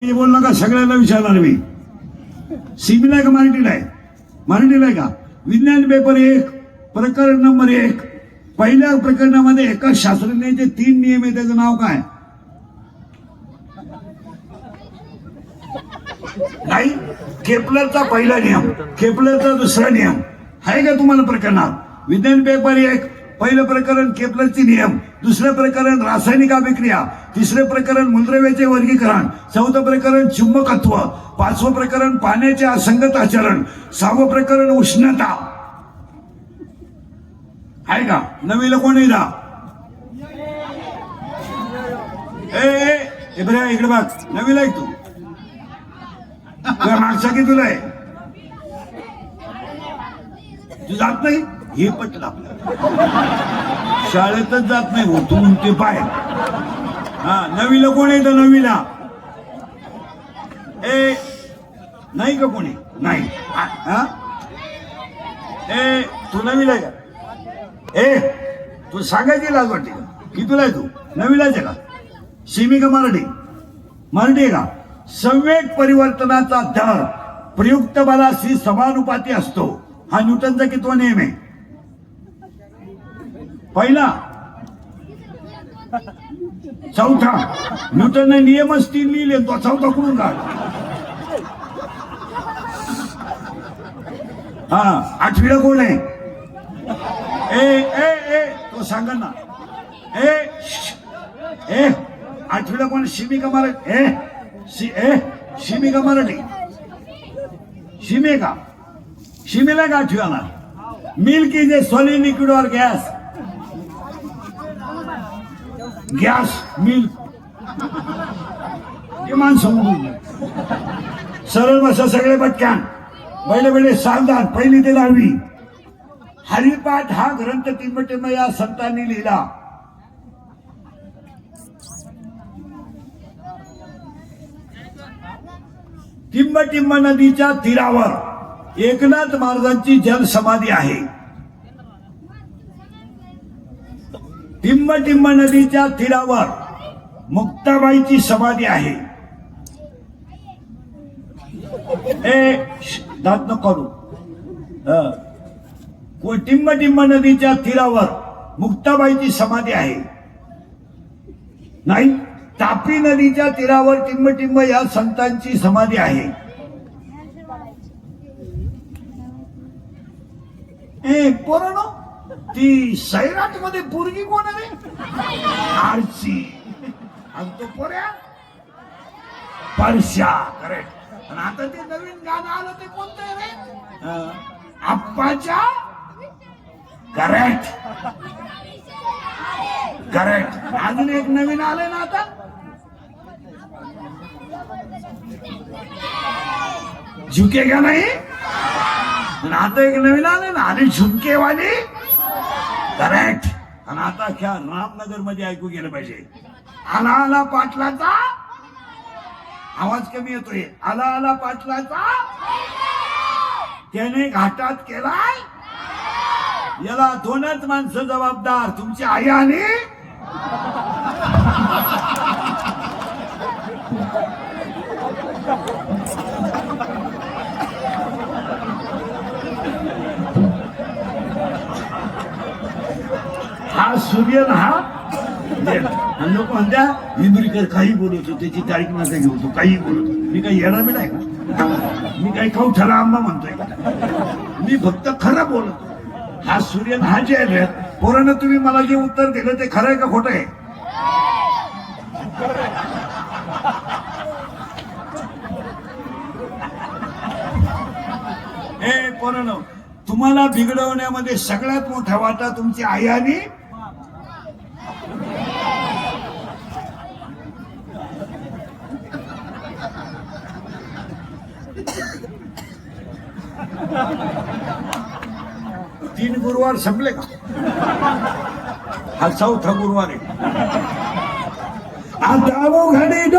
हे बोल नका, सगळ्यांना विचारणार मी. सीबीला आहे का मराठीला आहे? मराठीला आहे का? विज्ञान पेपर 1 प्रकरण नंबर 1. पहिल्या प्रकरणामध्ये एका शास्त्रज्ञाचे 3 नियम आहे. त्याचं नाव काय? नाही, केपलरचा पहिला नियम, केपलरचा दुसरा नियम आहे का तुम्हाला प्रकरणात? विज्ञान पेपर 1 पहिलं प्रकरण केपलरचे नियम, दुसरं प्रकरण रासायनिक अभिक्रिया, तिसरं प्रकरण मूलद्रव्याचे वर्गीकरण, चौथं प्रकरण चुंबकत्व, पाचवं प्रकरण पाण्याचे असंगत आचरण, 6वं प्रकरण उष्णता. आहे का? नवीला कोण आहे दा? ए बरे इकडे बघ, नवीला आहे तू? मागचा की तुला आहे? तू जात नाही? हे पटलं आपल्याला. शाळेतच जात नाही हो तू, ते पाय. हा, नवीला कोण येतं? नवीला नाही का कोणी? नाही. तू नवीला आहे का? तू सांगायची लाज वाटते का? की तुला आहे? तू नवीलाच आहे का? सिमी का मराठी? मराठी आहे का? संवेग परिवर्तनाचा दर प्रयुक्त बलाशी समानुपाती असतो. हा न्यूटनचा कितवा नियम आहे? पहिला. चौथा. न्यूटनने नियमच 3 लिहिले, तो चौथा कुठून काढ? हा, 8वीला कोण आहे? तो सांगा ना. 8वीला कोण? शिमी का मराठी? शिमी का मराठी? शिमे का? शिमेला का 8वीला? Milk is a solid liquid और गॅस? Gas milk. ते माणसं सरळ बसा सगळे पटक्यान. पहिले सावधान. 1ली ते 10वी. हरिपाठ हा ग्रंथ टिंबटिंब या संतांनी लिहिला. टिंबटिंब नदीच्या तीरावर एकनाथ महाराजांची जलसमाधी आहे. टिंबटिंब नदीच्या तीरावर मुक्ताबाईची समाधी आहे. दात न करू. टिंबटिंब नदीच्या तीरावर मुक्ताबाईची समाधी आहे. नाही, तापी नदीच्या तीरावर टिंबटिंब या संतांची समाधी आहे. पोरांनो, ती सैराट मध्ये पोरगी कोण आहे? आरची. आणि तो पोऱ्या परश्या. करेक्ट. आणि आता ते नवीन गाणं आलं ते कोणतं आहे रे? आप्पाच्या. Correct correct. अजून एक नवीन आलंय ना आता, झुकेगा नाही. आता एक नवीन आले ना, आणि झुमकेवाली. करेक्ट. आणि आता क्या रामनगर मध्ये ऐकू गेलं पाहिजे. आला आला पाटलाचा आवाज कमी येतोय. आला आला पाटलाचा त्याने घाटात केलाय. याला 2च माणसं जबाबदार, तुमची आई आणि हा सूर्य ना. हा लोक म्हणत्या विंद्रीकर काही बोलतो, त्याची तारीख नका घेऊ, तो काही बोलतो. मी काही येणार बी नाही का? मी काही खाऊ ठरा आंबा म्हणतोय का? मी फक्त खरं बोलतो. हा सूर्य हा जे आहे पोरानं, तुम्ही मला जे उत्तर दिलं ते खरं आहे का खोटं आहे? पोरानं, तुम्हाला बिघडवण्यामध्ये सगळ्यात मोठा वाटा तुमची आई आणि तीन गुरुवार संपले का? हा 4था गुरुवार आहे. आता घडी